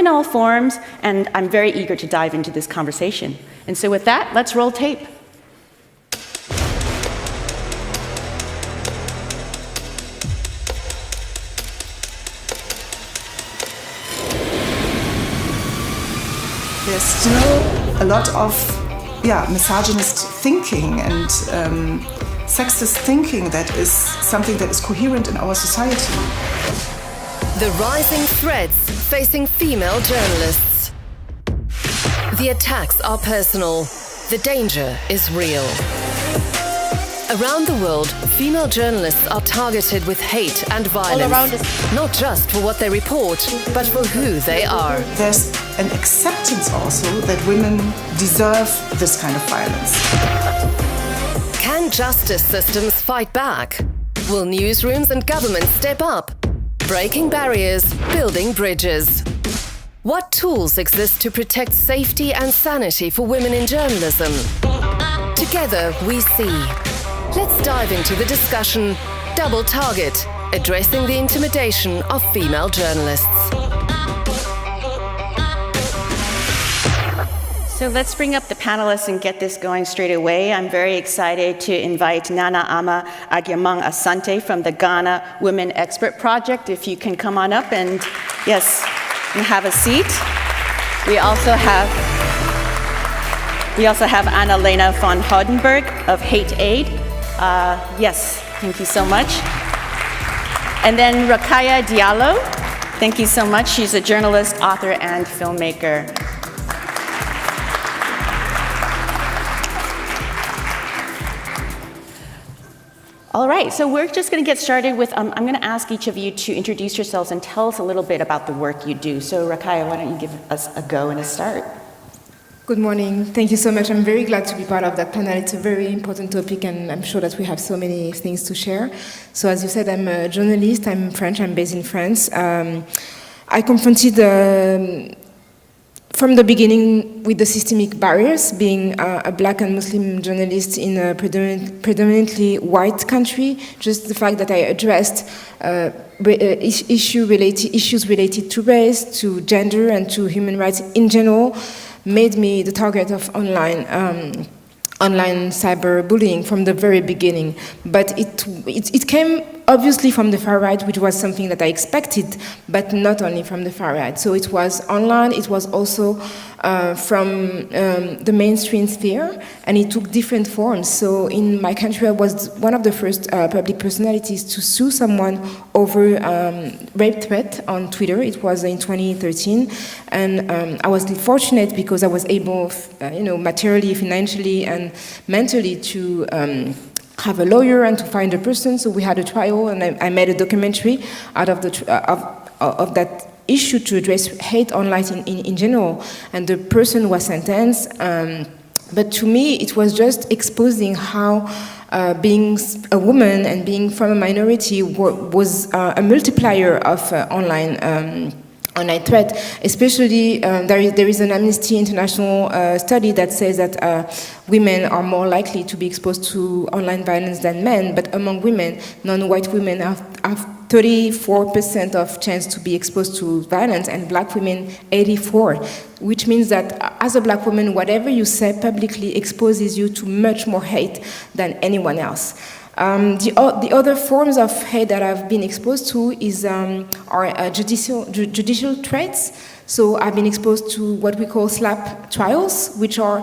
in all forms, and I'm very eager to dive into this conversation. And so with that, let's roll tape. There's still a lot of misogynist thinking and sexist thinking that is something that is coherent in our society. The rising threats facing female journalists. The attacks are personal. The danger is real. Around the world, female journalists are targeted with hate and violence. All around us. Not just for what they report, but for who they are. There's an acceptance also that women deserve this kind of violence. Can justice systems fight back? Will newsrooms and governments step up? Breaking barriers, building bridges. What tools exist to protect safety and sanity for women in journalism? Together we see. Let's dive into the discussion. Double Target, addressing the intimidation of female journalists. So let's bring up the panelists and get this going straight away. I'm very excited to invite Nana Ama Agyemang Asante from the Ghana Women Expert Project. If you can come on up and, yes, and have a seat. We also have Anna-Lena von Houdenberg of Hate Aid. Yes, thank you so much. And then Rakaya Diallo, thank you so much. She's a journalist, author, and filmmaker. All right, so we're just going to get started with, I'm going to ask each of you to introduce yourselves and tell us a little bit about the work you do. So Rakaya, why don't you give us a go and a start? Good morning. Thank you so much. I'm very glad to be part of that panel. It's a very important topic, and I'm sure that we have so many things to share. So as you said, I'm a journalist. I'm French. I'm based in France. I confronted from the beginning with the systemic barriers, being a black and Muslim journalist in a predominantly white country. Just the fact that I addressed issues related to race, to gender, and to human rights in general made me the target of online cyberbullying from the very beginning. But it came obviously from the far right, which was something that I expected, but not only from the far right. So it was online, it was also from the mainstream sphere, and it took different forms. So in my country, I was one of the first public personalities to sue someone over rape threat on Twitter. It was in 2013, and I was fortunate because I was able, materially, financially, and mentally to have a lawyer and to find a person. So we had a trial, and I made a documentary out of of that issue to address hate online in general. And the person was sentenced. But to me, it was just exposing how being a woman and being from a minority was a multiplier of online threat. Especially, there is an Amnesty International study that says that women are more likely to be exposed to online violence than men, but among women, non-white women have 34% of chance to be exposed to violence, and black women 84%, which means that as a black woman, whatever you say publicly exposes you to much more hate than anyone else. The other forms of hate that I've been exposed to are judicial threats. So I've been exposed to what we call SLAP trials, which are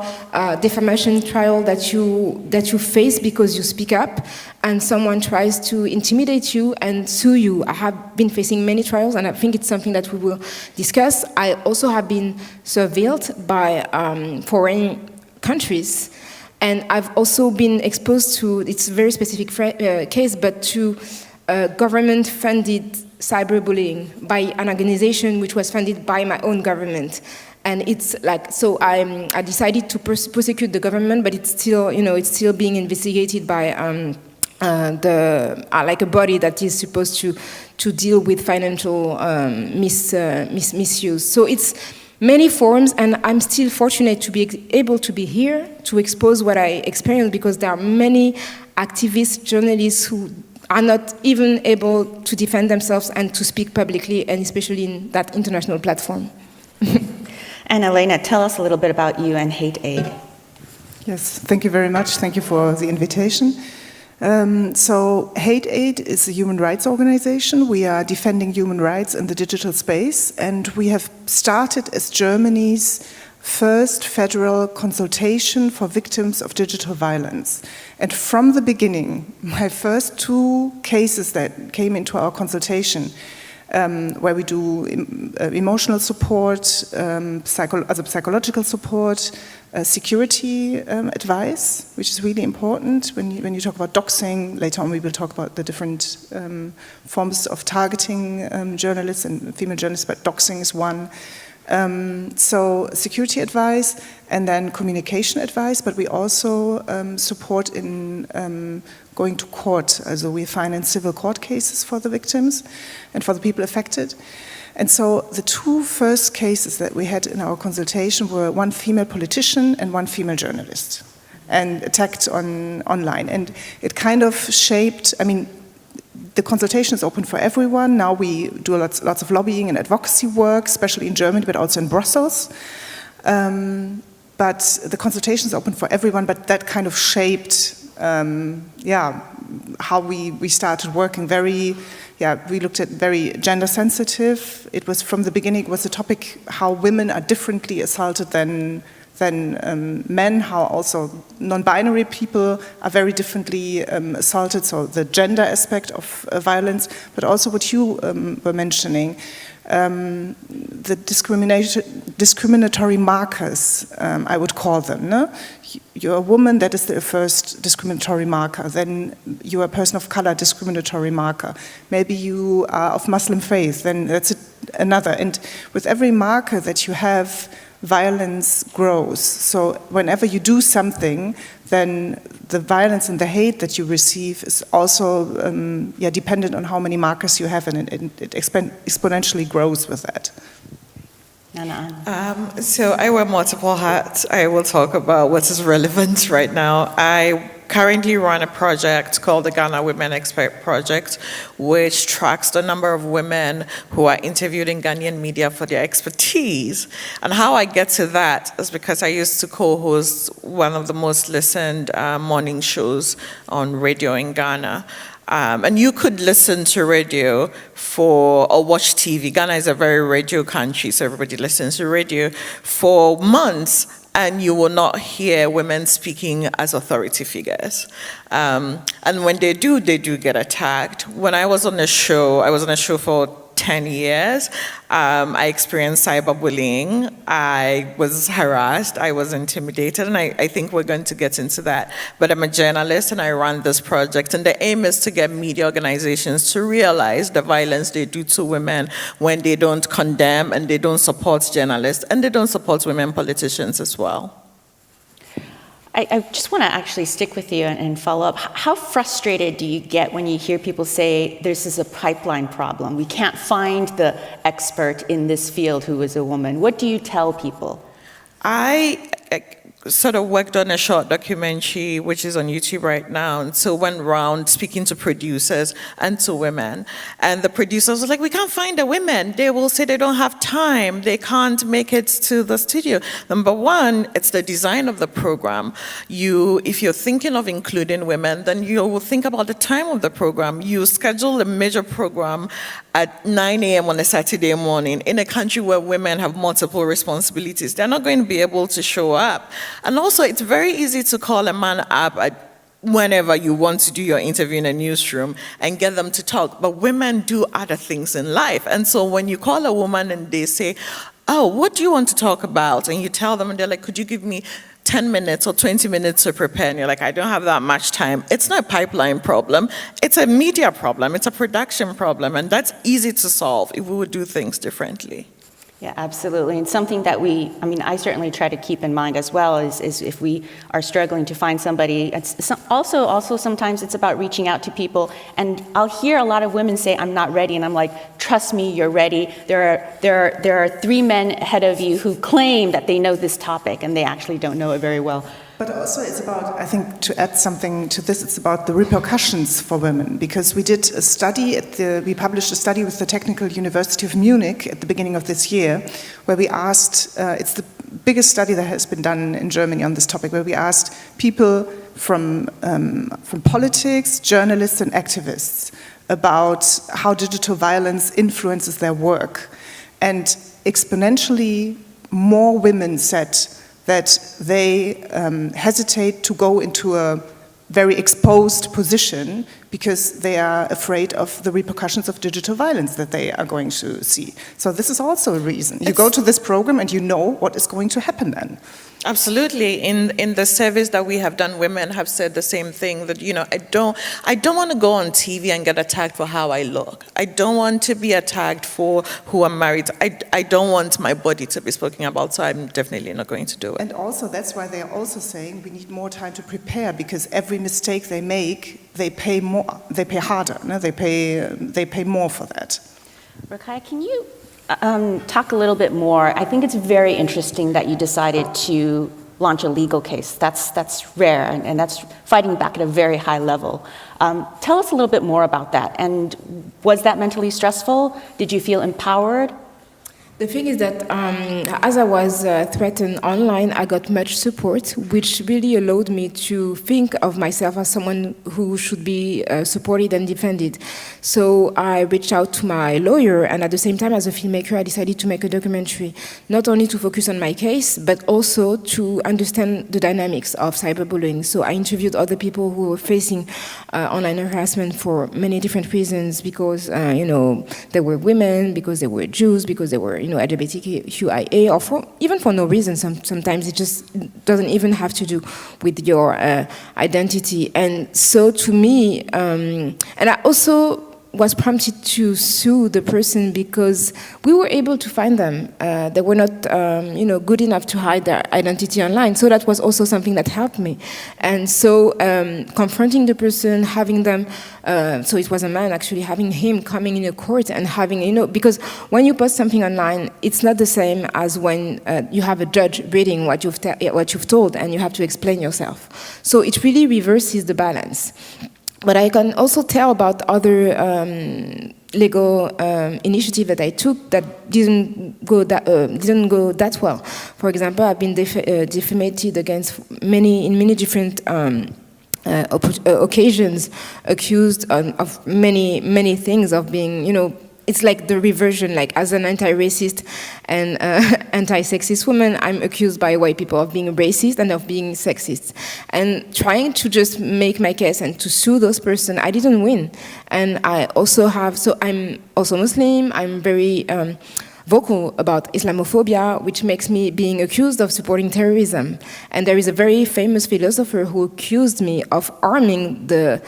defamation trial that you face because you speak up and someone tries to intimidate you and sue you. I have been facing many trials, and I think it's something that we will discuss. I also have been surveilled by foreign countries. And I've also been exposed to, it's a very specific case, but to government-funded cyberbullying by an organization which was funded by my own government. And it's like, so I decided to prosecute the government, but it's still, it's still being investigated by like a body that is supposed to deal with financial misuse. So it's many forms, and I'm still fortunate to be able to be here to expose what I experienced, because there are many activists, journalists who are not even able to defend themselves and to speak publicly, and especially in that international platform. And Elena, tell us a little bit about you and Hate Aid. Yes, thank you very much. Thank you for the invitation. So Hate Aid is a human rights organization. We are defending human rights in the digital space, and we have started as Germany's first federal consultation for victims of digital violence. And from the beginning, my first 2 cases that came into our consultation, where we do emotional support, psychological support, security advice, which is really important when you talk about doxing. Later on we will talk about the different forms of targeting journalists and female journalists, but doxing is one. So security advice and then communication advice, but we also support in going to court. Also we finance civil court cases for the victims and for the people affected. And so the 2 first cases that we had in our consultation were one female politician and one female journalist, and attacked online. And it kind of shaped, I mean, the consultation is open for everyone. Now we do lots of lobbying and advocacy work, especially in Germany, but also in Brussels. But the consultation is open for everyone, but that kind of shaped how we started working. We looked at very gender sensitive. It was from the beginning, it was a topic how women are differently assaulted than men, how also non-binary people are very differently assaulted, so the gender aspect of violence, but also what you were mentioning, the discriminatory markers, I would call them. No? You're a woman, that is the first discriminatory marker. Then you are a person of color, discriminatory marker. Maybe you are of Muslim faith, then that's another. And with every marker that you have, violence grows. So whenever you do something, then the violence and the hate that you receive is also dependent on how many markers you have, and it exponentially grows with that. So I wear multiple hats. I will talk about what is relevant right now. I currently run a project called the Ghana Women Expert Project, which tracks the number of women who are interviewed in Ghanaian media for their expertise. And how I get to that is because I used to co-host one of the most listened morning shows on radio in Ghana. And you could listen to radio or watch TV. Ghana is a very radio country, so everybody listens to radio for months, and you will not hear women speaking as authority figures. And when they do get attacked. When I was on a show for 10 years. I experienced cyberbullying. I was harassed. I was intimidated, and I think we're going to get into that. But I'm a journalist, and I run this project, and the aim is to get media organizations to realize the violence they do to women when they don't condemn and they don't support journalists, and they don't support women politicians as well. I just want to actually stick with you and follow up. How frustrated do you get when you hear people say this is a pipeline problem? We can't find the expert in this field who is a woman. What do you tell people? I sort of worked on a short documentary, which is on YouTube right now, and so went around speaking to producers and to women. And the producers were like, we can't find the women. They will say they don't have time. They can't make it to the studio. Number one, it's the design of the program. If you're thinking of including women, then you will think about the time of the program. You schedule a major program at 9 a.m. on a Saturday morning in a country where women have multiple responsibilities. They're not going to be able to show up. And also, it's very easy to call a man up whenever you want to do your interview in a newsroom and get them to talk. But women do other things in life. And so when you call a woman and they say, oh, what do you want to talk about? And you tell them, and they're like, could you give me 10 minutes or 20 minutes to prepare? And you're like, I don't have that much time. It's not a pipeline problem. It's a media problem. It's a production problem. And that's easy to solve if we would do things differently. Yeah, absolutely. And something that I certainly try to keep in mind as well is if we are struggling to find somebody, also sometimes it's about reaching out to people. And I'll hear a lot of women say, I'm not ready. And I'm like, trust me, you're ready. There are 3 men ahead of you who claim that they know this topic, and they actually don't know it very well. But also it's about, I think, to add something to this, it's about the repercussions for women, because we did a study we published a study with the Technical University of Munich at the beginning of this year, where we asked, it's the biggest study that has been done in Germany on this topic, where we asked people from politics, journalists and activists about how digital violence influences their work. And exponentially more women said that they hesitate to go into a very exposed position because they are afraid of the repercussions of digital violence that they are going to see. So this is also a reason. You go to this program and you know what is going to happen then. Absolutely. In the surveys that we have done, women have said the same thing, that, I don't want to go on TV and get attacked for how I look. I don't want to be attacked for who I'm married to. I don't want my body to be spoken about, so I'm definitely not going to do it. And also, that's why they're also saying we need more time to prepare, because every mistake they make, they pay more, they pay harder, no? They pay more for that. Rakai, can you talk a little bit more? I think it's very interesting that you decided to launch a legal case. That's rare, and that's fighting back at a very high level. Tell us a little bit more about that. And was that mentally stressful? Did you feel empowered? The thing is that as I was threatened online, I got much support, which really allowed me to think of myself as someone who should be supported and defended. So I reached out to my lawyer, and at the same time, as a filmmaker, I decided to make a documentary, not only to focus on my case, but also to understand the dynamics of cyberbullying. So I interviewed other people who were facing online harassment for many different reasons, because they were women, because they were Jews, because they were LGBTQIA, or even for no reason. Sometimes it just doesn't even have to do with your identity. And so to me, and I also was prompted to sue the person because we were able to find them. They were not, good enough to hide their identity online. So that was also something that helped me. And so confronting the person, having them, so it was a man actually, having him coming in a court and having, because when you post something online, it's not the same as when you have a judge reading what you've told and you have to explain yourself. So it really reverses the balance. But I can also tell about other legal initiative that I took that didn't go that well. For example, I've been defamated against in many different occasions, accused of many things, of being, it's like the reversion, like as an anti-racist and anti-sexist woman, I'm accused by white people of being racist and of being sexist. And trying to just make my case and to sue those persons, I didn't win. And I also I'm also Muslim, I'm very vocal about Islamophobia, which makes me being accused of supporting terrorism. And there is a very famous philosopher who accused me of arming the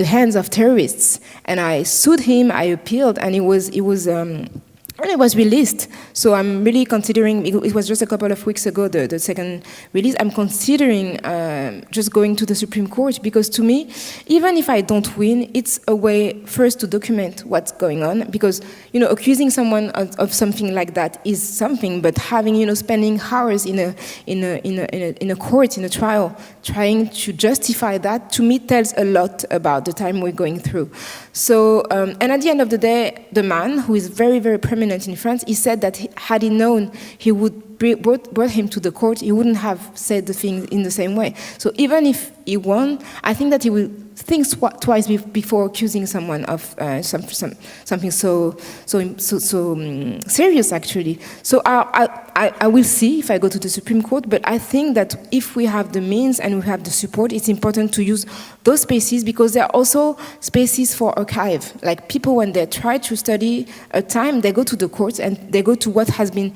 hands of terrorists. And I sued him, I appealed, and it was released. So I'm really considering, it was just a couple of weeks ago, the second release, I'm considering just going to the Supreme Court, because to me, even if I don't win, it's a way first to document what's going on, because, accusing someone of something like that is something, but having, spending hours in a court, in a trial, trying to justify that, to me tells a lot about the time we're going through. So, and at the end of the day, the man, who is very, very prominent in France, he said that had he known he would brought him to the court, he wouldn't have said the thing in the same way. So even if he won, I think that he will think twice before accusing someone of something so serious, actually. So I will see if I go to the Supreme Court, but I think that if we have the means and we have the support, it's important to use those spaces, because there are also spaces for archive. Like people, when they try to study a time, they go to the courts and they go to what has been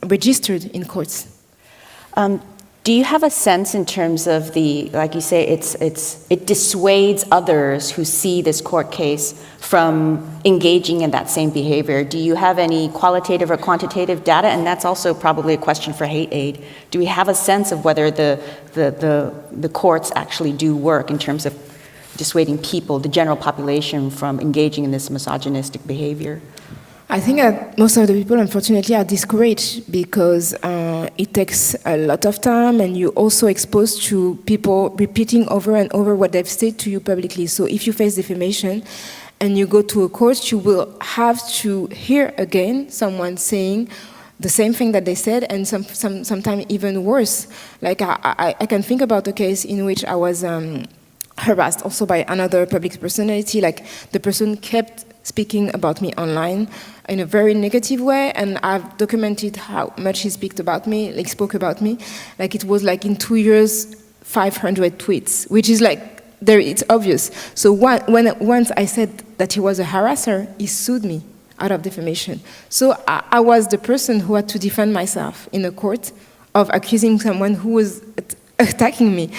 registered in courts. Do you have a sense in terms of like you say, it dissuades others who see this court case from engaging in that same behavior? Do you have any qualitative or quantitative data? And that's also probably a question for Hate Aid. Do we have a sense of whether the courts actually do work in terms of dissuading people, the general population, from engaging in this misogynistic behavior? I think that most of the people, unfortunately, are discouraged because it takes a lot of time, and you're also exposed to people repeating over and over what they've said to you publicly. So if you face defamation and you go to a court, you will have to hear again someone saying the same thing that they said, and sometimes even worse. Like I can think about a case in which I was harassed also by another public personality. Like the person kept speaking about me online in a very negative way, and I've documented how much he spoke about me. Like it was like in 2 years, 500 tweets, which is like, it's obvious. So once I said that he was a harasser, he sued me out of defamation. So I was the person who had to defend myself in a court of accusing someone who was attacking me.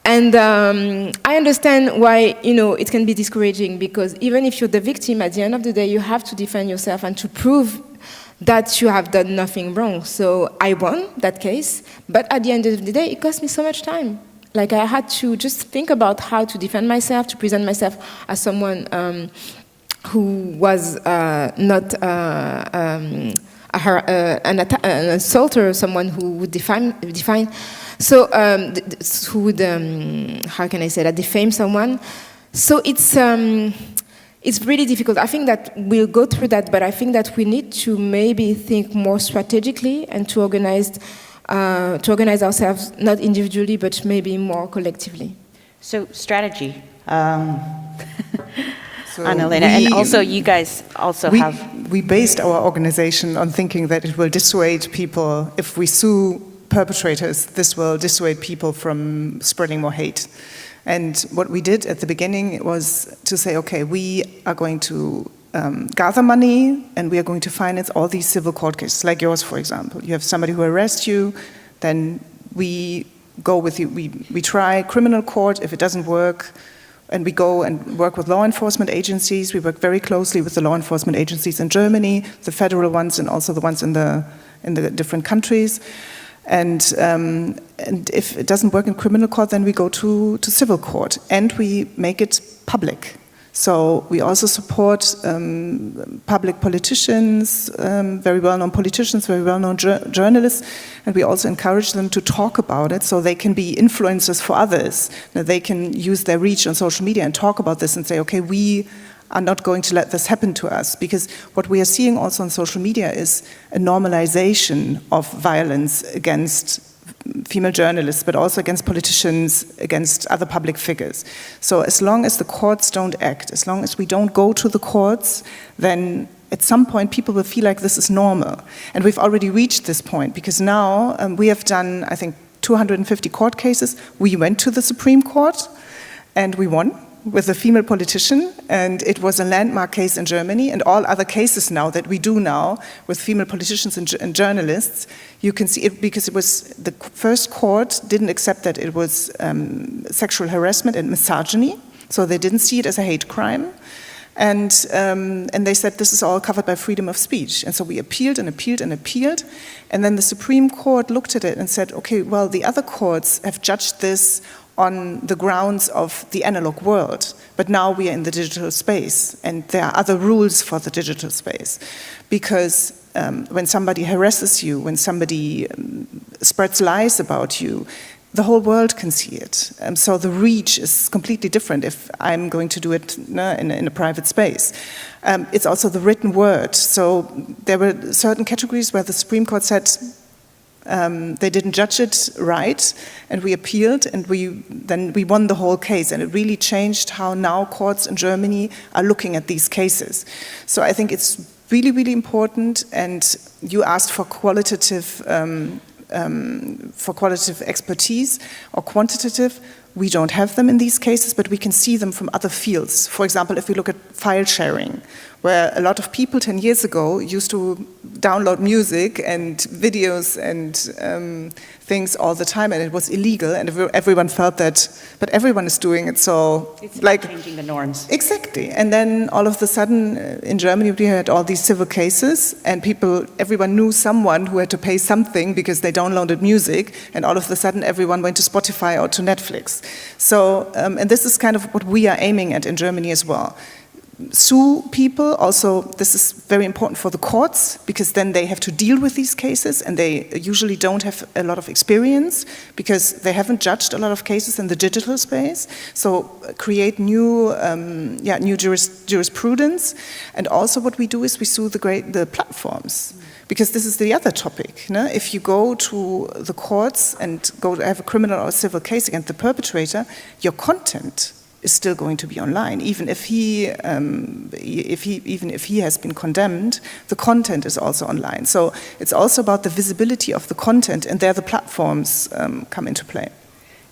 And I understand why, it can be discouraging, because even if you're the victim, at the end of the day, you have to defend yourself and to prove that you have done nothing wrong. So I won that case, but at the end of the day, it cost me so much time. Like I had to just think about how to defend myself, to present myself as someone who was not an assaulter, someone who would define. So who would, how can I say that, defame someone. So it's really difficult. I think that we'll go through that, but I think that we need to maybe think more strategically and to organize ourselves, not individually, but maybe more collectively. So strategy. So Annalena, and also you guys also have... We based our organization on thinking that it will dissuade people. If we sue perpetrators, this will dissuade people from spreading more hate. And what we did at the beginning was to say, okay, we are going to gather money, and we are going to finance all these civil court cases, like yours, for example. You have somebody who arrests you, then we go with you. We try criminal court. If it doesn't work, and we go and work with law enforcement agencies. We work very closely with the law enforcement agencies in Germany, the federal ones, and also the ones in the different countries. And if it doesn't work in criminal court, then we go to civil court, and we make it public. So we also support public politicians, very well-known politicians, very well-known journalists, and we also encourage them to talk about it so they can be influencers for others. That they can use their reach on social media and talk about this and say, okay, we are not going to let this happen to us. Because what we are seeing also on social media is a normalization of violence against female journalists, but also against politicians, against other public figures. So as long as the courts don't act, as long as we don't go to the courts, then at some point people will feel like this is normal. And we've already reached this point, because now we have done, I think, 250 court cases. We went to the Supreme Court and we won with a female politician, and it was a landmark case in Germany. And all other cases now that we do now with female politicians and journalists, you can see it, because it was the first court didn't accept that it was sexual harassment and misogyny, so they didn't see it as a hate crime. And they said this is all covered by freedom of speech. And so we appealed and appealed and appealed, and then the Supreme Court looked at it and said, okay, well, the other courts have judged this on the grounds of the analog world, but now we are in the digital space, and there are other rules for the digital space. Because when somebody harasses you, when somebody spreads lies about you, the whole world can see it. So the reach is completely different if I'm going to do it in a private space. It's also the written word. So there were certain categories where the Supreme Court said they didn't judge it right, and we appealed, and then we won the whole case, and it really changed how now courts in Germany are looking at these cases. So I think it's really, really important, and you asked for qualitative expertise or quantitative. We don't have them in these cases, but we can see them from other fields. For example, if we look at file sharing, where a lot of people 10 years ago used to download music and videos and things all the time, and it was illegal, and everyone felt that, but everyone is doing it, so... It's like changing the norms. Exactly. And then all of a sudden, in Germany, we had all these civil cases, and everyone knew someone who had to pay something because they downloaded music, and all of a sudden everyone went to Spotify or to Netflix. So, and this is kind of what we are aiming at in Germany as well. sue people. Also, this is very important for the courts, because then they have to deal with these cases, and they usually don't have a lot of experience because they haven't judged a lot of cases in the digital space. So create new, new jurisprudence. And also what we do is we sue the platforms. Because this is the other topic. No? If you go to the courts and go to have a criminal or civil case against the perpetrator, your content is still going to be online, even if he has been condemned. The content is also online. So it's also about the visibility of the content, and there the platforms come into play.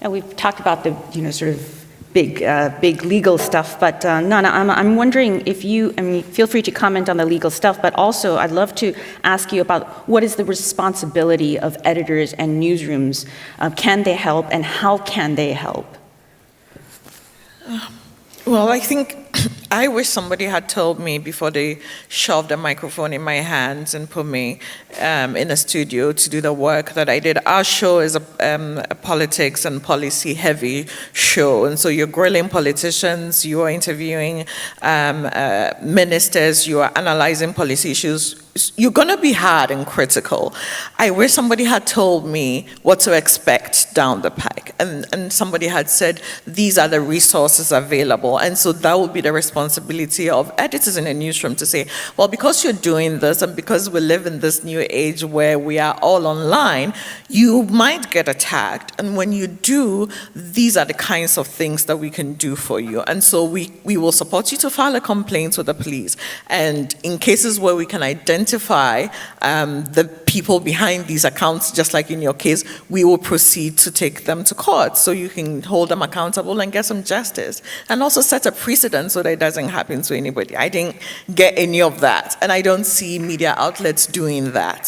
And we've talked about the sort of big legal stuff, but Nana, I'm wondering if you, feel free to comment on the legal stuff, but also I'd love to ask you about what is the responsibility of editors and newsrooms? Can they help, and how can they help? Well, I think I wish somebody had told me before they shoved a microphone in my hands and put me in a studio to do the work that I did. Our show is a politics and policy heavy show, and so you're grilling politicians, you are interviewing ministers, you are analyzing policy issues. You're going to be hard and critical. I wish somebody had told me what to expect down the pike, and somebody had said, these are the resources available. And so that would be the responsibility of editors in a newsroom to say, well, because you're doing this, and because we live in this new age where we are all online, you might get attacked. And when you do, these are the kinds of things that we can do for you. And so we will support you to file a complaint with the police. And in cases where we can identify the people behind these accounts, just like in your case, we will proceed to take them to court so you can hold them accountable and get some justice. And also set a precedent so that it doesn't happen to anybody. I didn't get any of that, and I don't see media outlets doing that.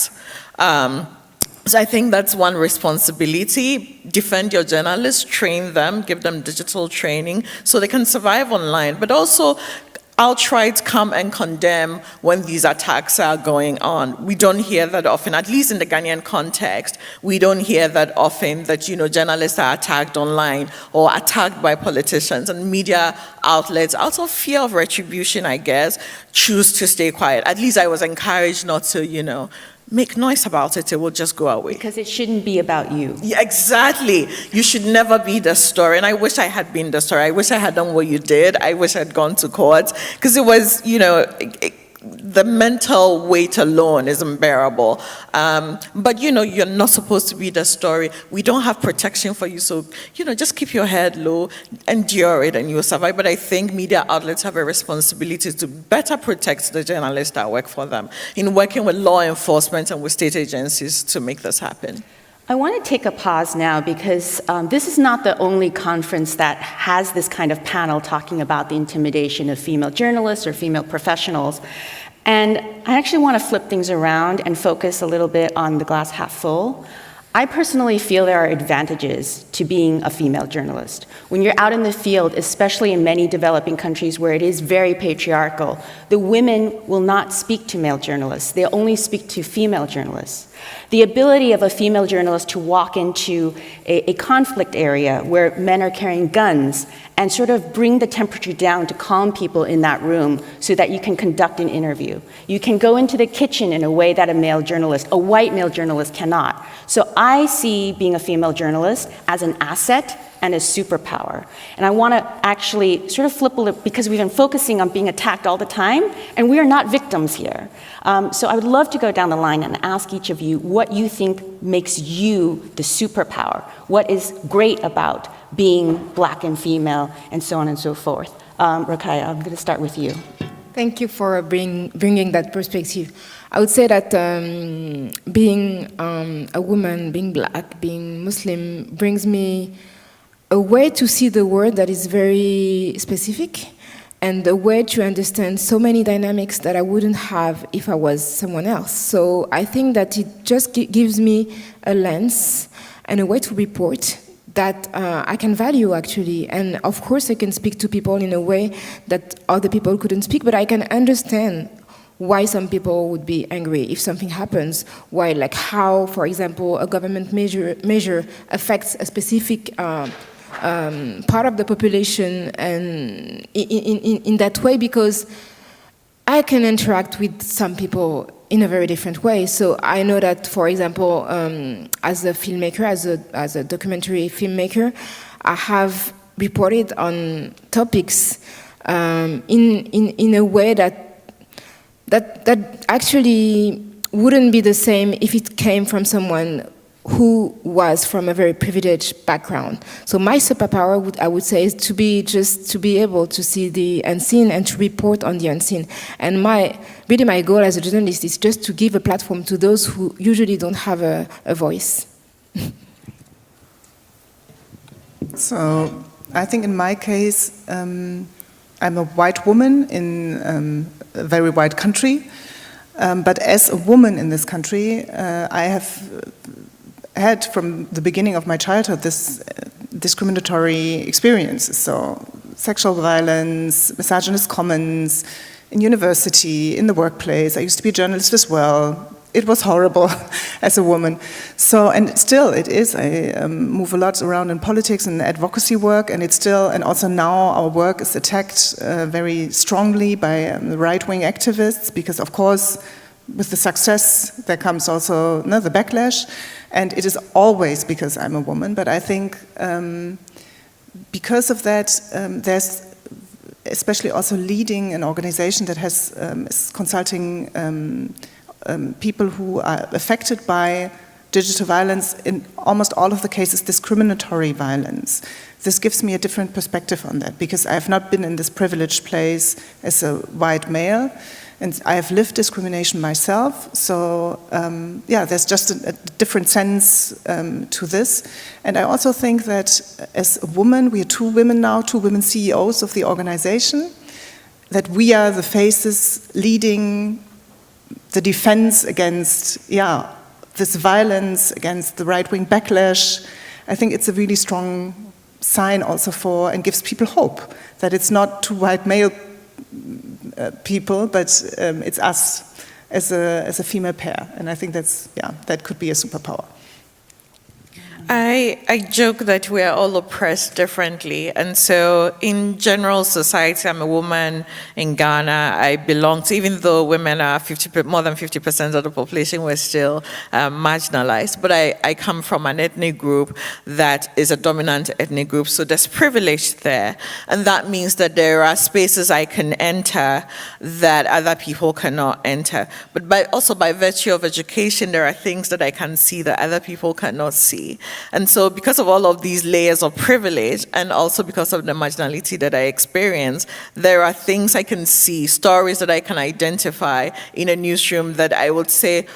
So I think that's one responsibility. Defend your journalists, train them, give them digital training so they can survive online, but also outright come and condemn when these attacks are going on. We don't hear that often, at least in the Ghanaian context. We don't hear that often that, journalists are attacked online or attacked by politicians, and media outlets, out of fear of retribution, I guess, choose to stay quiet. At least I was encouraged not to, make noise about it. It will just go away. Because it shouldn't be about you. Yeah, exactly. You should never be the story. And I wish I had been the story. I wish I had done what you did. I wish I'd gone to court. Because it was, the mental weight alone is unbearable. But, you're not supposed to be the story. We don't have protection for you. So, just keep your head low, endure it, and you'll survive. But I think media outlets have a responsibility to better protect the journalists that work for them in working with law enforcement and with state agencies to make this happen. I want to take a pause now because this is not the only conference that has this kind of panel talking about the intimidation of female journalists or female professionals. And I actually want to flip things around and focus a little bit on the glass half full. I personally feel there are advantages to being a female journalist. When you're out in the field, especially in many developing countries where it is very patriarchal, the women will not speak to male journalists. They'll only speak to female journalists. The ability of a female journalist to walk into a conflict area where men are carrying guns and sort of bring the temperature down to calm people in that room so that you can conduct an interview. You can go into the kitchen in a way that a white male journalist cannot. So I see being a female journalist as an asset and a superpower. And I want to actually sort of flip a little, because we've been focusing on being attacked all the time, and we are not victims here. So I would love to go down the line and ask each of you what you think makes you the superpower. What is great about being Black and female, and so on and so forth. Rakaya, I'm going to start with you. Thank you for bringing that perspective. I would say that being a woman, being Black, being Muslim brings me a way to see the world that is very specific, and a way to understand so many dynamics that I wouldn't have if I was someone else. So I think that it just gives me a lens and a way to report that I can value, actually. And of course I can speak to people in a way that other people couldn't speak, but I can understand why some people would be angry if something happens, how, for example, a government measure affects a specific part of the population, and in that way, because I can interact with some people in a very different way. So I know that, for example, as a filmmaker, as a documentary filmmaker, I have reported on topics in a way that actually wouldn't be the same if it came from someone who was from a very privileged background. So my superpower, I would say, is to be able to see the unseen and to report on the unseen. And my goal as a journalist is just to give a platform to those who usually don't have a voice. So I think in my case, I'm a white woman in a very white country. But as a woman in this country, I have had from the beginning of my childhood this discriminatory experiences. So sexual violence, misogynist comments in university, in the workplace. I used to be a journalist as well. It was horrible as a woman. So, and still it is. I move a lot around in politics and advocacy work, and it's still, and also now our work is attacked very strongly by the right-wing activists, because of course with the success there comes also the backlash, and it is always because I'm a woman. But I think because of that, there's especially also leading an organization that has is consulting people who are affected by digital violence, in almost all of the cases discriminatory violence. This gives me a different perspective on that, because I have not been in this privileged place as a white male, and I have lived discrimination myself. So yeah, there's just a different sense to this. And I also think that as a woman, we are two women now, two women CEOs of the organization, that we are the faces leading the defense against, this violence, against the right-wing backlash. I think it's a really strong sign also for, and gives people hope, that it's not two white male people, but it's us as a female pair. And I think that's, that could be a superpower. I joke that we are all oppressed differently, and so in general society, I'm a woman in Ghana. I belong to, even though women are more than 50% of the population, we're still marginalized. But I come from an ethnic group that is a dominant ethnic group, so there's privilege there, and that means that there are spaces I can enter that other people cannot enter. But also by virtue of education, there are things that I can see that other people cannot see. And so because of all of these layers of privilege, and also because of the marginality that I experience, there are things I can see, stories that I can identify in a newsroom that I would say,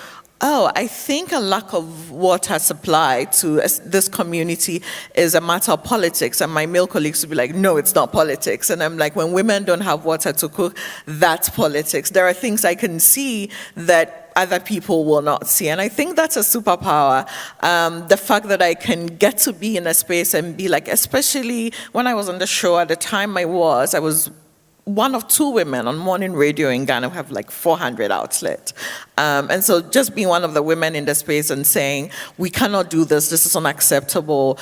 oh, I think a lack of water supply to this community is a matter of politics. And my male colleagues would be like, no, it's not politics. And I'm like, when women don't have water to cook, that's politics. There are things I can see that other people will not see. And I think that's a superpower. The fact that I can get to be in a space and be like, especially when I was on the show, at the time I was one of two women on morning radio in Ghana. We have like 400 outlets. And so just being one of the women in the space and saying, we cannot do this is unacceptable,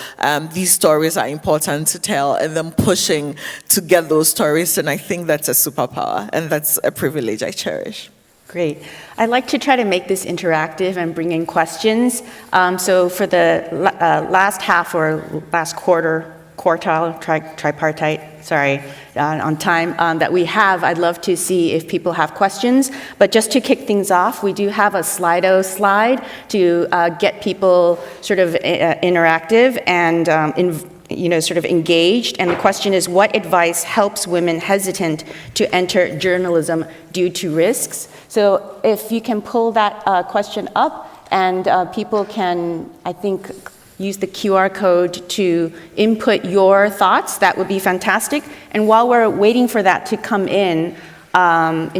these stories are important to tell, and then pushing to get those stories, and I think that's a superpower, and that's a privilege I cherish. Great. I'd like to try to make this interactive and bring in questions. So for the last half or last quartile, tripartite, on time that we have, I'd love to see if people have questions. But just to kick things off, we do have a Slido slide to get people sort of interactive and sort of engaged. And the question is, what advice helps women hesitant to enter journalism due to risks? So if you can pull that question up, and people can, I think, use the QR code to input your thoughts, that would be fantastic. And while we're waiting for that to come in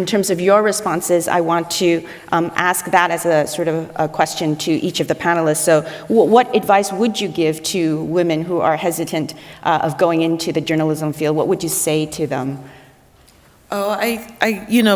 terms of your responses, I want to ask that as a sort of a question to each of the panelists. So what advice would you give to women who are hesitant of going into the journalism field? What would you say to them?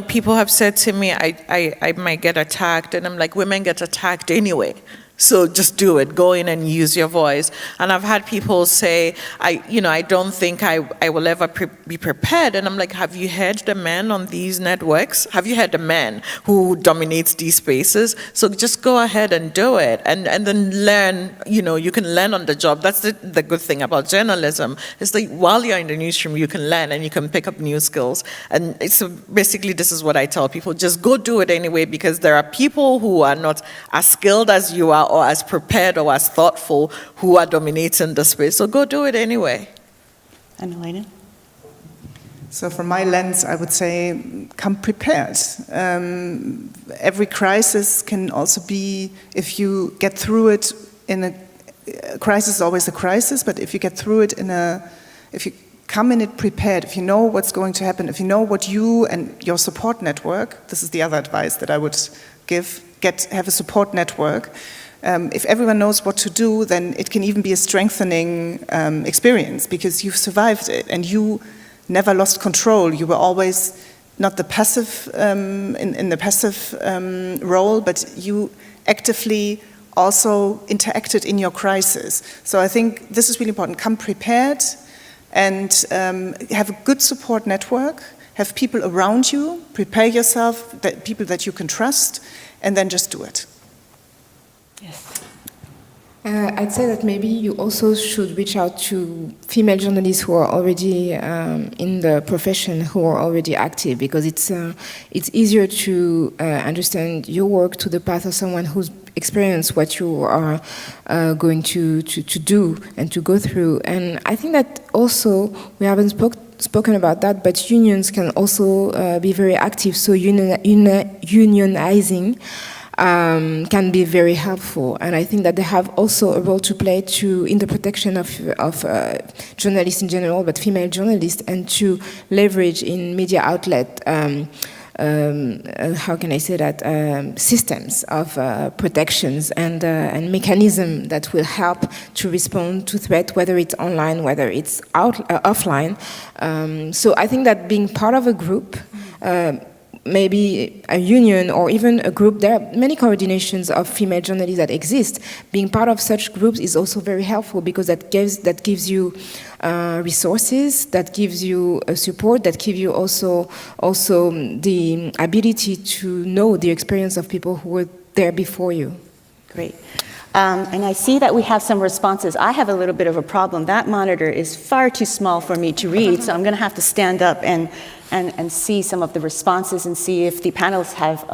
People have said to me, I might get attacked, and I'm like, women get attacked anyway. So just do it. Go in and use your voice. And I've had people say, I don't think I will ever be prepared. And I'm like, have you heard the men on these networks? Have you heard the men who dominate these spaces? So just go ahead and do it. And then learn, you can learn on the job. That's the good thing about journalism. It's like while you're in the newsroom, you can learn and you can pick up new skills. And so basically this is what I tell people. Just go do it anyway, because there are people who are not as skilled as you are, or as prepared or as thoughtful, who are dominating the space. So go do it anyway. And Elena? So from my lens, I would say come prepared. Every crisis can also be, if you get through it in a crisis is always a crisis, but if you get through it if you come in it prepared, if you know what's going to happen, if you know what you and your support network, this is the other advice that I would give, have a support network. If everyone knows what to do, then it can even be a strengthening experience, because you've survived it and you never lost control. You were always not the passive in the passive role, but you actively also interacted in your crisis. So I think this is really important. Come prepared and have a good support network. Have people around you. Prepare yourself, people that you can trust, and then just do it. Yes. I'd say that maybe you also should reach out to female journalists who are already in the profession, who are already active, because it's easier to understand your work to the path of someone who's experienced what you are going to do and to go through. And I think that also we haven't spoken about that, but unions can also be very active. So unionizing can be very helpful, and I think that they have also a role to play in the protection of journalists in general, but female journalists, and to leverage in media outlet. How can I say that? Systems of protections and mechanism that will help to respond to threat, whether it's online, whether it's offline. So I think that being part of a group. Maybe a union or even a group, there are many coordinations of female journalists that exist. Being part of such groups is also very helpful, because that gives you resources, that gives you support, that gives you also the ability to know the experience of people who were there before you. Great. And I see that we have some responses. I have a little bit of a problem. That monitor is far too small for me to read, so I'm going to have to stand up and see some of the responses and see if the panelists have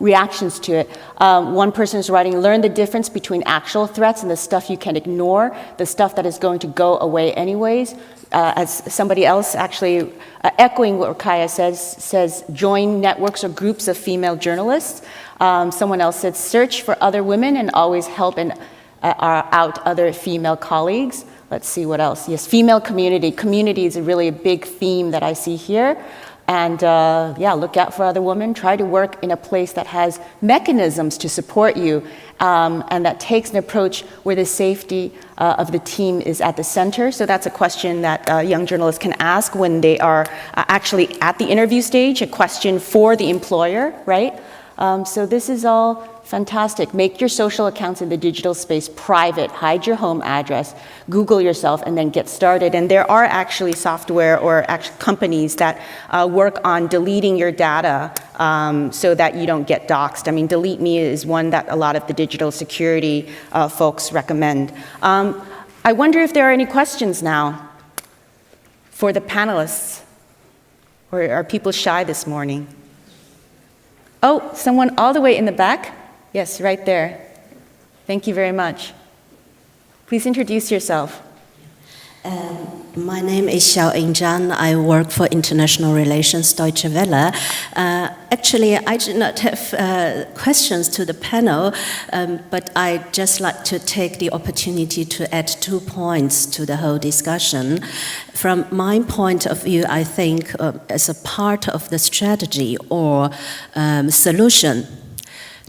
reactions to it. One person is writing, learn the difference between actual threats and the stuff you can ignore, the stuff that is going to go away anyways. As somebody else actually echoing what Kaya says join networks or groups of female journalists. Someone else said search for other women and always help out other female colleagues. Let's see what else. Yes, female community. Community is really a big theme that I see here. And look out for other women. Try to work in a place that has mechanisms to support you and that takes an approach where the safety of the team is at the center. So that's a question that young journalists can ask when they are actually at the interview stage, a question for the employer, right? So this is all fantastic. Make your social accounts in the digital space private. Hide your home address. Google yourself and then get started. And there are actually software or actual companies that work on deleting your data so that you don't get doxxed. I mean, Delete Me is one that a lot of the digital security folks recommend. I wonder if there are any questions now for the panelists. Or are people shy this morning? Oh, someone all the way in the back? Yes, right there. Thank you very much. Please introduce yourself. My name is Xiaoying Zhang. I work for International Relations Deutsche Welle. Actually, I do not have questions to the panel, but I'd just like to take the opportunity to add 2 points to the whole discussion. From my point of view, I think as a part of the strategy or solution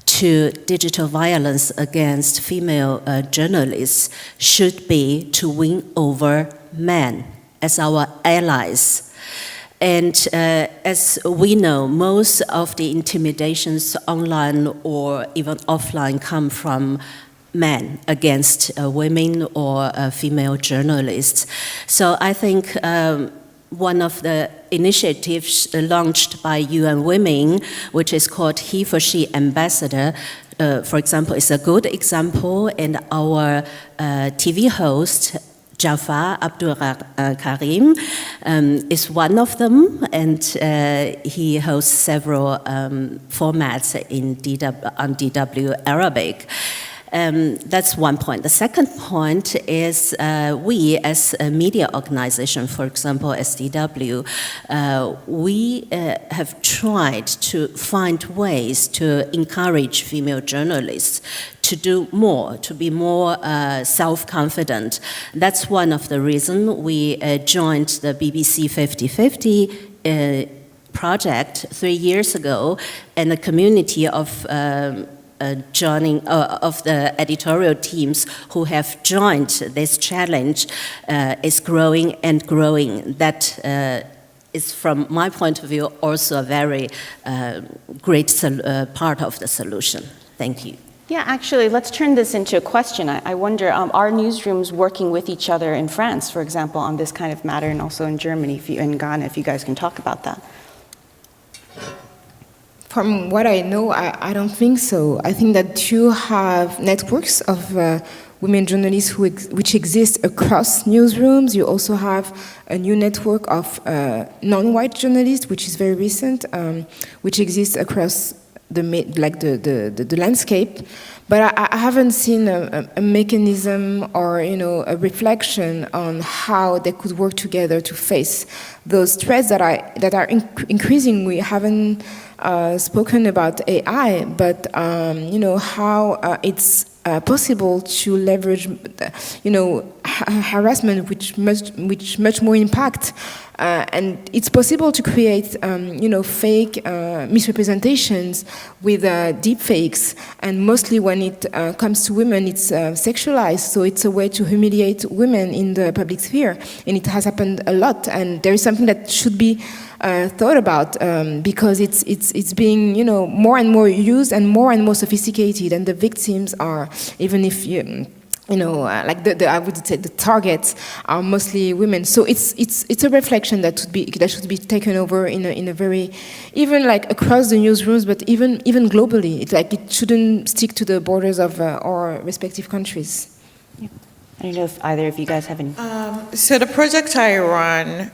to digital violence against female journalists should be to win over men as our allies. And as we know, most of the intimidations online or even offline come from men against women or female journalists. So I think one of the initiatives launched by UN Women, which is called He for She Ambassador, for example, is a good example, and our TV host, Jafar Abdul Karim, is one of them, and he hosts several formats on DW Arabic. That's one point. The second point is we, as a media organization, for example, SDW, we have tried to find ways to encourage female journalists to do more, to be more self-confident. That's one of the reasons we joined the BBC 50/50 project 3 years ago, and a community of joining of the editorial teams who have joined this challenge is growing and growing. That is, from my point of view, also a very great part of the solution. Thank you. Yeah, actually, let's turn this into a question. I wonder, are newsrooms working with each other in France, for example, on this kind of matter, and also in Germany, in Ghana, if you guys can talk about that? From what I know, I don't think so. I think that you have networks of women journalists which exist across newsrooms. You also have a new network of non-white journalists, which is very recent, which exists across the landscape. But I haven't seen a mechanism or a reflection on how they could work together to face those threats that are increasing. We haven't spoken about AI, but how it's possible to leverage, harassment which much more impact, and it's possible to create, fake misrepresentations with deep fakes, and mostly when it comes to women, it's sexualized. So it's a way to humiliate women in the public sphere, and it has happened a lot. And there is something that should be thought about because it's being more and more used and more sophisticated, and the victims are, even if I would say the targets are mostly women. So it's a reflection that should be taken over in a very, even like across the newsrooms, but even globally. It shouldn't stick to the borders of our respective countries. Yeah. I don't know if either of you guys have any. So the project I run,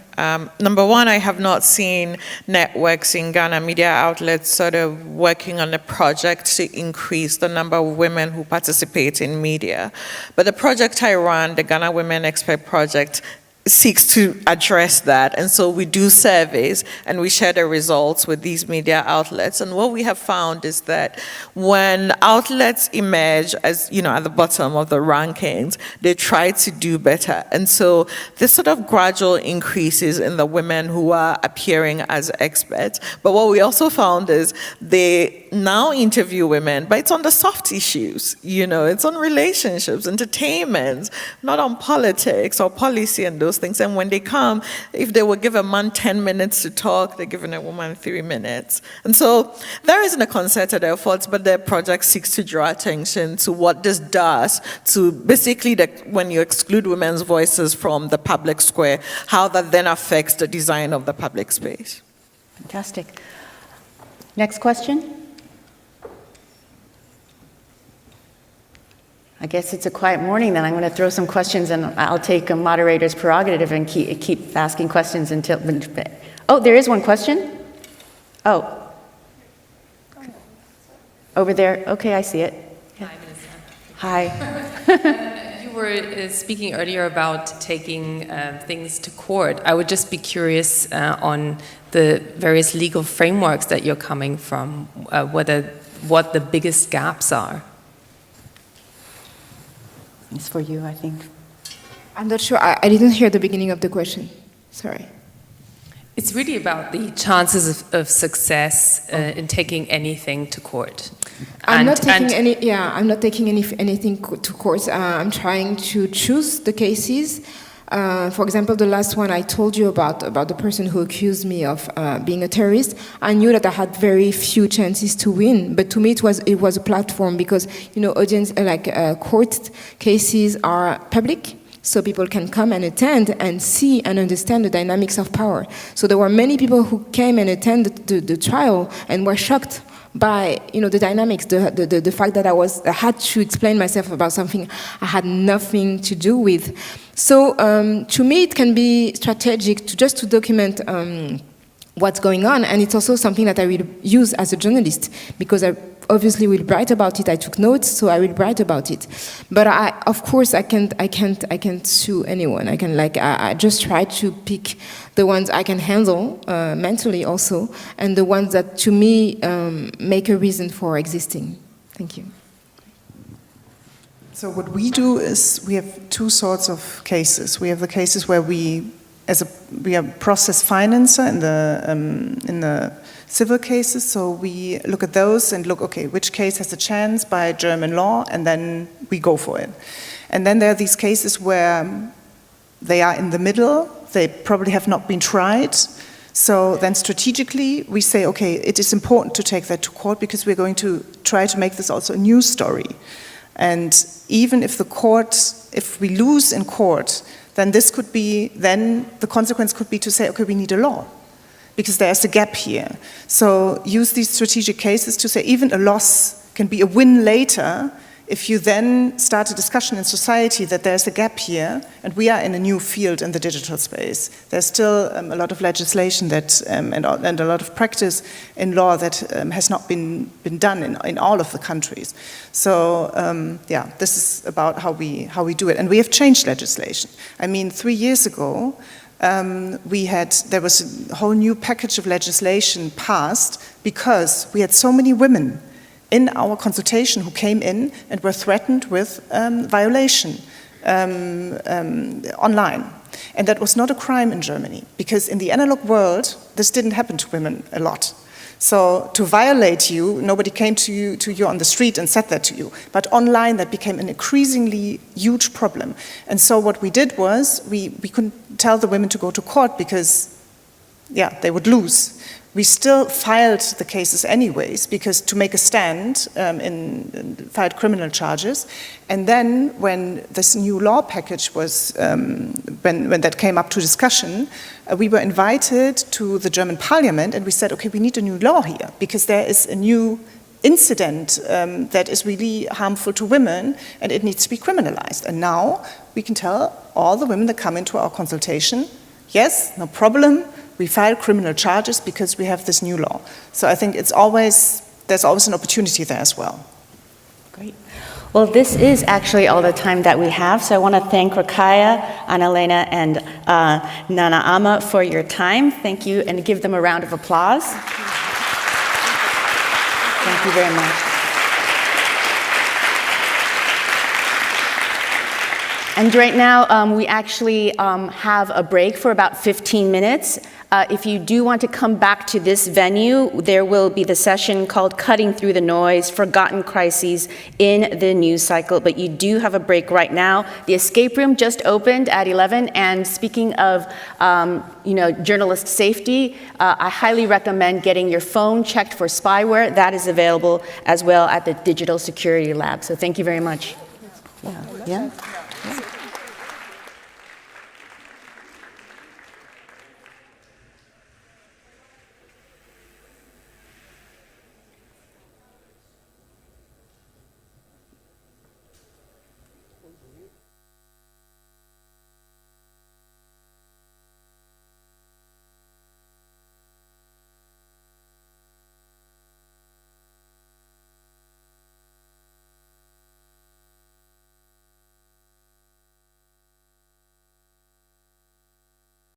number one, I have not seen networks in Ghana, media outlets sort of working on a project to increase the number of women who participate in media. But the project I run, the Ghana Women Expert Project, seeks to address that. And so we do surveys and we share the results with these media outlets. And what we have found is that when outlets emerge as, at the bottom of the rankings, they try to do better. And so this sort of gradual increases in the women who are appearing as experts. But what we also found is they now interview women, but it's on the soft issues, it's on relationships, entertainment, not on politics or policy and those things. And when they come, if they would give a man 10 minutes to talk, they're giving a woman 3 minutes. And so there isn't a concerted effort, but the project seeks to draw attention to what this does to basically when you exclude women's voices from the public square, how that then affects the design of the public space. Fantastic. Next question. I guess it's a quiet morning then. I'm going to throw some questions and I'll take a moderator's prerogative and keep asking questions until... Oh, there is one question? Oh. Over there. Okay, I see it. Yeah. Hi. You were speaking earlier about taking things to court. I would just be curious on the various legal frameworks that you're coming from, what the biggest gaps are. It's for you, I think. I'm not sure. I didn't hear the beginning of the question. Sorry. It's really about the chances of success in taking anything to court. I'm not taking anything to court. I'm trying to choose the cases For example, the last one I told you about the person who accused me of being a terrorist, I knew that I had very few chances to win, but to me it was a platform because, you know, court cases are public, so people can come and attend and see and understand the dynamics of power. So there were many people who came and attended the trial and were shocked by, you know, the dynamics, the fact that I had to explain myself about something I had nothing to do with. So to me, it can be strategic to document what's going on, and it's also something that I will use as a journalist because I obviously will write about it. I took notes, so I will write about it. But of course, I can't sue anyone. I just try to pick the ones I can handle mentally also, and the ones that to me make a reason for existing. Thank you. So what we do is we have two sorts of cases. We have the cases where we are process financer in the civil cases, so we look at those and look, okay, which case has a chance by German law, and then we go for it. And then there are these cases where they are in the middle, they probably have not been tried, so then strategically we say, okay, it is important to take that to court because we're going to try to make this also a news story. And even if if we lose in court, then the consequence could be to say, okay, we need a law, because there's a gap here. So use these strategic cases to say even a loss can be a win later if you then start a discussion in society that there's a gap here, and we are in a new field in the digital space. There's still a lot of legislation that and a lot of practice in law that has not been done in all of the countries. So this is about how we do it, and we have changed legislation. I mean, 3 years ago, there was a whole new package of legislation passed because we had so many women in our consultation who came in and were threatened with violation online. And that was not a crime in Germany, because in the analog world, this didn't happen to women a lot. So to violate you, nobody came to you on the street and said that to you. But online, that became an increasingly huge problem. And so what we did was, we couldn't tell the women to go to court because, they would lose. We still filed the cases anyways, because to make a stand filed criminal charges. And then when this new law package was, when that came up to discussion, we were invited to the German parliament and we said, okay, we need a new law here, because there is a new incident that is really harmful to women and it needs to be criminalized. And now we can tell all the women that come into our consultation, yes, no problem, we file criminal charges because we have this new law. So I think there's always an opportunity there as well. Great. Well, this is actually all the time that we have, so I want to thank Rakaya, Annalena, and Nana Ama for your time. Thank you, and give them a round of applause. Thank you very much. And right now, we actually have a break for about 15 minutes. If you do want to come back to this venue, there will be the session called Cutting Through the Noise, Forgotten Crises in the News Cycle, but you do have a break right now. The escape room just opened at 11, and speaking of journalist safety, I highly recommend getting your phone checked for spyware. That is available as well at the Digital Security Lab. So thank you very much. Yeah.